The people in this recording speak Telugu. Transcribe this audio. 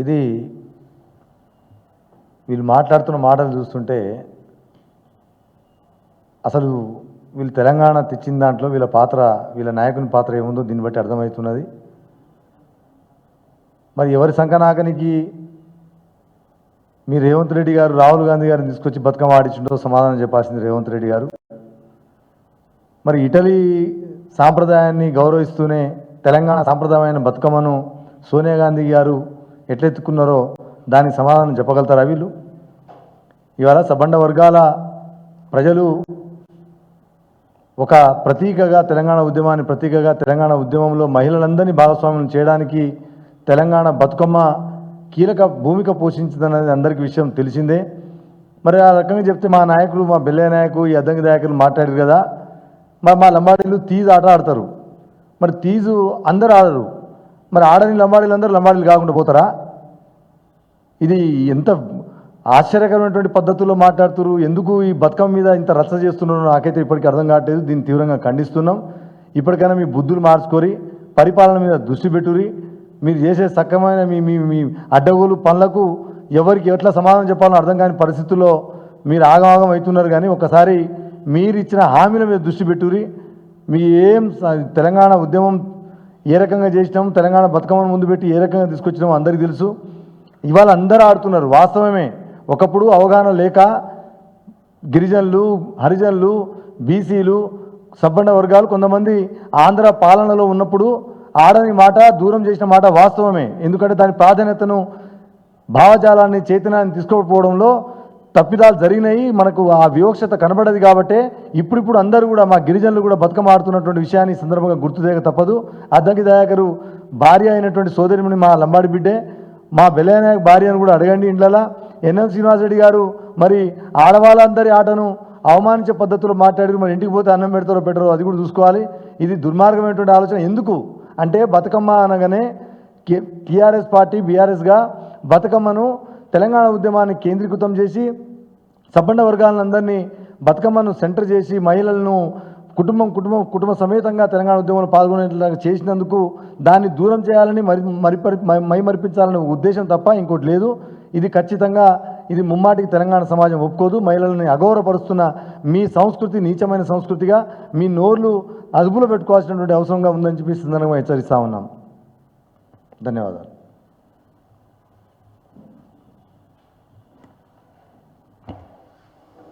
ఇది వీళ్ళు మాట్లాడుతున్న మాటలు చూస్తుంటే అసలు వీళ్ళు తెలంగాణ తెచ్చిన దాంట్లో వీళ్ళ పాత్ర, వీళ్ళ నాయకుని పాత్ర ఏముందో దీన్ని బట్టి అర్థమవుతున్నది. మరి ఎవరి సంకనాకనికి మీ రేవంత్ రెడ్డి గారు రాహుల్ గాంధీ గారిని తీసుకొచ్చి బతుకమ్మ ఆడించిండో సమాధానం చెప్పాల్సింది రేవంత్ రెడ్డి గారు. మరి ఇటలీ సాంప్రదాయాన్ని గౌరవిస్తూనే తెలంగాణ సాంప్రదాయమైన బతుకమ్మను సోనియా గాంధీ గారు ఎట్లెత్తుకున్నారో దానికి సమాధానం చెప్పగలుగుతారా వీళ్ళు? ఇవాళ సబ్బండ వర్గాల ప్రజలు ఒక ప్రతీకగా తెలంగాణ ఉద్యమాన్ని ప్రతీకగా తెలంగాణ ఉద్యమంలో మహిళలందరినీ భాగస్వామ్యం చేయడానికి తెలంగాణ బతుకమ్మ కీలక భూమిక పోషించిందనేది అందరికీ విషయం తెలిసిందే. మరి ఆ రకంగా చెప్తే మా నాయకులు, మా బెల్లయ్య నాయకు, ఈ అద్దంకి నాయకులు మాట్లాడారు కదా, మరి మా లంబాడీలు తీజు ఆట ఆడతారు. మరి తీజు అందరు ఆడరు, మరి ఆడని లంబాడీలు అందరూ లంబాడీలు కాకుండా పోతారా? ఇది ఎంత ఆశ్చర్యకరమైనటువంటి పద్ధతుల్లో మాట్లాడుతున్నారు. ఎందుకు ఈ బతుకమ్మ మీద ఇంత రచ్చ చేస్తున్నారో నాకైతే ఇప్పటికీ అర్థం కావట్లేదు. దీన్ని తీవ్రంగా ఖండిస్తున్నాం. ఇప్పటికైనా మీ బుద్ధులు మార్చుకొని పరిపాలన మీద దృష్టి పెట్టురి. మీరు చేసే సక్కమైన మీ మీ మీ అడ్డగోలు పనులకు ఎవరికి ఎట్లా సమాధానం చెప్పాలో అర్థం కాని పరిస్థితుల్లో మీరు ఆగమాగం అవుతున్నారు. కానీ ఒకసారి మీరు ఇచ్చిన హామీల మీద దృష్టి పెట్టురి. మీ తెలంగాణ ఉద్యమం ఏ రకంగా చేసినాము, తెలంగాణ బతుకమ్మను ముందు పెట్టి ఏ రకంగా తీసుకొచ్చినామో అందరికీ తెలుసు. ఇవాళ అందరూ ఆడుతున్నారు, వాస్తవమే. ఒకప్పుడు అవగాహన లేక గిరిజనులు, హరిజనులు, బీసీలు, సబ్బండ వర్గాలు కొంతమంది ఆంధ్ర పాలనలో ఉన్నప్పుడు ఆడని మాట, దూరం చేసిన మాట వాస్తవమే. ఎందుకంటే దాని ప్రాధాన్యతను, భావజాలాన్ని, చైతన్యాన్ని తీసుకోకపోవడంలో తప్పిదాలు జరిగినాయి. మనకు ఆ వివక్షత కనబడదు. కాబట్టే ఇప్పుడు అందరూ కూడా మా గిరిజనులు కూడా బతుకమ్మ ఆడుతున్నటువంటి విషయాన్ని సందర్భంగా గుర్తుదేక తప్పదు. అద్దంకి దయాకరు భార్య అయినటువంటి సోదరిమణి మా లంబాడి బిడ్డే, మా బెల్లయ్య నాయక్ భార్య అని కూడా అడగండి. ఇండ్లలో ఎన్ఎం శ్రీనివాసరెడ్డి గారు మరి ఆడవాళ్ళందరి ఆటను అవమానించే పద్ధతిలో మాట్లాడారు. మరి ఇంటికి పోతే అన్నం పెడతారో పెట్టరో అది కూడా చూసుకోవాలి. ఇది దుర్మార్గమైనటువంటి ఆలోచన. ఎందుకు అంటే బతుకమ్మ అనగానే టీఆర్ఎస్ పార్టీ బీఆర్ఎస్గా బతుకమ్మను తెలంగాణ ఉద్యమాన్ని కేంద్రీకృతం చేసి సబ్బండ వర్గాలందరినీ బతుకమ్మను సెంటర్ చేసి మహిళలను కుటుంబ సమేతంగా తెలంగాణ ఉద్యమంలో పాల్గొనేట్లాగా చేసినందుకు దాన్ని దూరం చేయాలని మైమరిపించాలనే ఉద్దేశం తప్ప ఇంకోటి లేదు. ఇది ఖచ్చితంగా ఇది ముమ్మాటికి తెలంగాణ సమాజం ఒప్పుకోదు. మహిళల్ని అగౌరవపరుస్తున్న మీ సంస్కృతి నీచమైన సంస్కృతిగా మీ నోర్లు అదుపులో పెట్టుకోవాల్సినటువంటి అవసరంగా ఉందని చెప్పి సందర్భంగా హెచ్చరిస్తా ఉన్నాం. ధన్యవాదాలు.